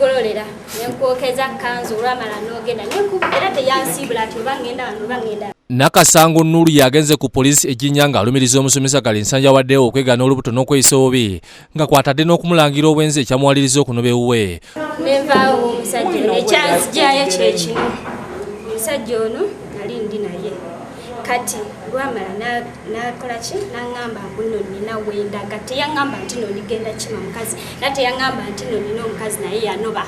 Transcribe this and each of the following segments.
kugololera nenkwokeza kanzu olwamala n'ogenda era teyansibula ati oba ngenda wano oba ngenda. Nakasango Nuru yagenze ku poliisi ejinnya ng'alumiriza Omusomesa Kalinsanja yawaddewo okwegaana Olubuto n'okweyisa obubi nga kwatadde n'okumulangira obwenzi ekyamuwaliriza okunoba ewuwe. Nenvaawo omusajja ono ekyanzigyayo kye kino. Omusajja ono nali ndi naye kati lwamala nakola ki naŋŋamba mbuno nina wendaga teyaŋŋamba nti no ndigenda kima mukazi era teyaŋŋamba nti no nina omukazi naye yanoba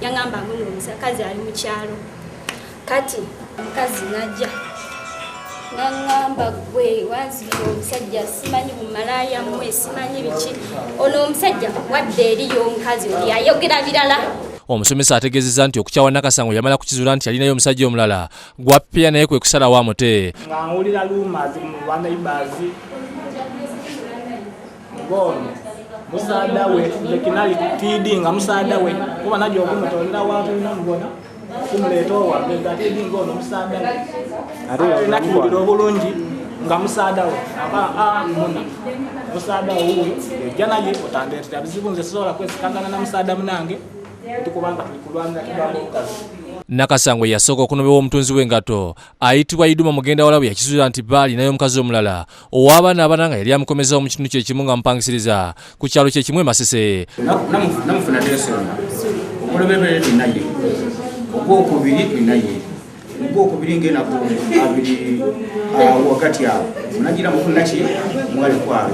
yaŋŋamba mbuno omusakazi ali mu kyalo kati omukazi najja naŋŋamba gwe wanzibira omusajja simanyi bumalaaya mmwe simanyi biki ono omusajja wadde eriyo omukazi oli ayogera birala. Omusomesa ategeezezza nti okukyawa Nakasango yamala kukizuula nti alinayo omusajja omulala gw'appya naye kwe kusalawo amute. Ng'awulira lumazi mu banaibazi ngono musaada we lekinali tidi nga musaada we kuba najja okumutolera wantu namubona kumuleeta owange nga tidi ngono musaada we ate nakiwulira obulungi nga musaada we aba muna musaada we wuyo ejja naye otandeetera bizibu nze sisobola kwesikangana na musaada munange. Nakasango yasooka okunobebwa omutunzi w'engato ayitibwa Iduma mugenda wala bwe yakizuula nti baali naye omukazi omulala ow'abaana abana nga yali amukomezawo mu kitundu kye kimu nga mupangisiriza ku kyalo kye kimu e Masese. Namufuna teresona okulebebere tulinaye ogwokubiri tulinaye ogwokubiri ng'ennaku abiri wakati awo nagira mufuna ki mwali kwawe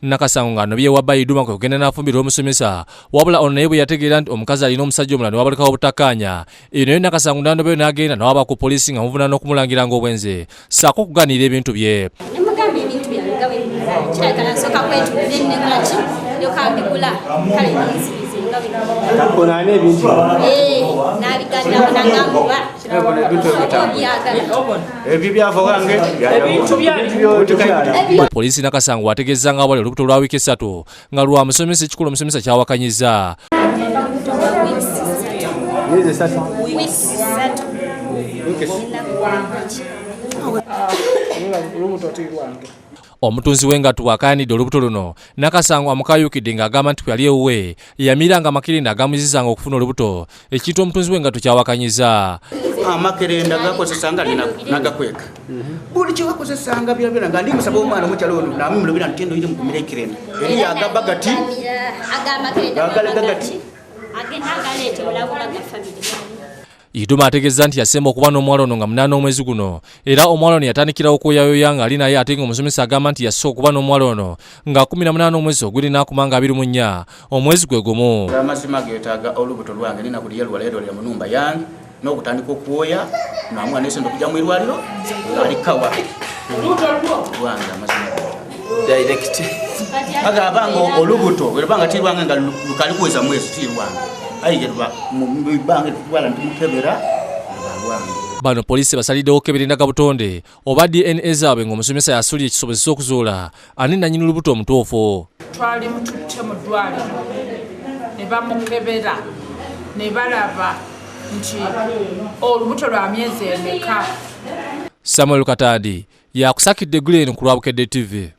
Nakasango ng'anobye wabba Iduma kwe kugenda n'afumbirwa Omusomesa wabula ono naye bwe yategeera nti omukazi alina omusajja omulala ne wabalekawo obutakkaanya eyo naye Nakasango n'anobeyo n'agenda n'awaba ku poliisi nga muvunaana okumulangira ng'obwenzi ssaako okugaanira ebintu bye. Nemugamba ebintu byange nga bwe kirabika nasooka kwetuulira ennekola ki yokambigula kale nensirize nga bwe onaana ebintu n'abiganirawo naŋŋamba ebyo byava wange Poliisi Nakasango ategeezza nga wali olubuto lwa wiiki 3 nga lwa Musomesa ekikulu Omusomesa kyawakanyizza. Omutunzi w'engato bw'akayanidde olubuto luno Nakasango amukayuukidde ng'agamba nti yali ewuwe yamiranga amakerenda agamuzizanga okufuna olubuto ekintu omutunzi w'engato kyawakanyizza. Amakerenda gakozesanga nagakweka buli kyewakozesanga byabira nga ndi musaba omwana omukyalo ono namumulobera nti endo iri mukumira ekirenda eri yagamba gati Iduma ategeezza nti yasemba okuba n'omuwala ono nga 8 omwezi guno era omuwala ono yatandikira okweyayoya nga ali naye ate nga Omusomesa agamba nti yasooka okuba n'omuwala ono nga 18 omwezi oguli n'akumanga 24 omwezi gwe gumu. Amazima geetaaga olubuto lwange nina buli yalwaleerolera mu nnumba yange n'okutandika okuwoya namwana esendo okujja mu irwaliro ng'alikawa lwange amazima direct agabanga olubuto bwebanga tirwange nga lukali kuweza mwezi tirwange ayigerwa mu bange twala ntimukebera lwange. Bano poliisi basaliddewo okukebera endagabutonde oba DNA zaabwe ng'Omusomesa yasulira ekisobozesa okuzuula ani nannyini olubuto omutuufu. Twali mututte mu ddwaliro ne bamukebera ne balaba nti olubuto lwa myezi emeka. Samuel Katadi yakusakidde Glen ku Lwabukedde TV.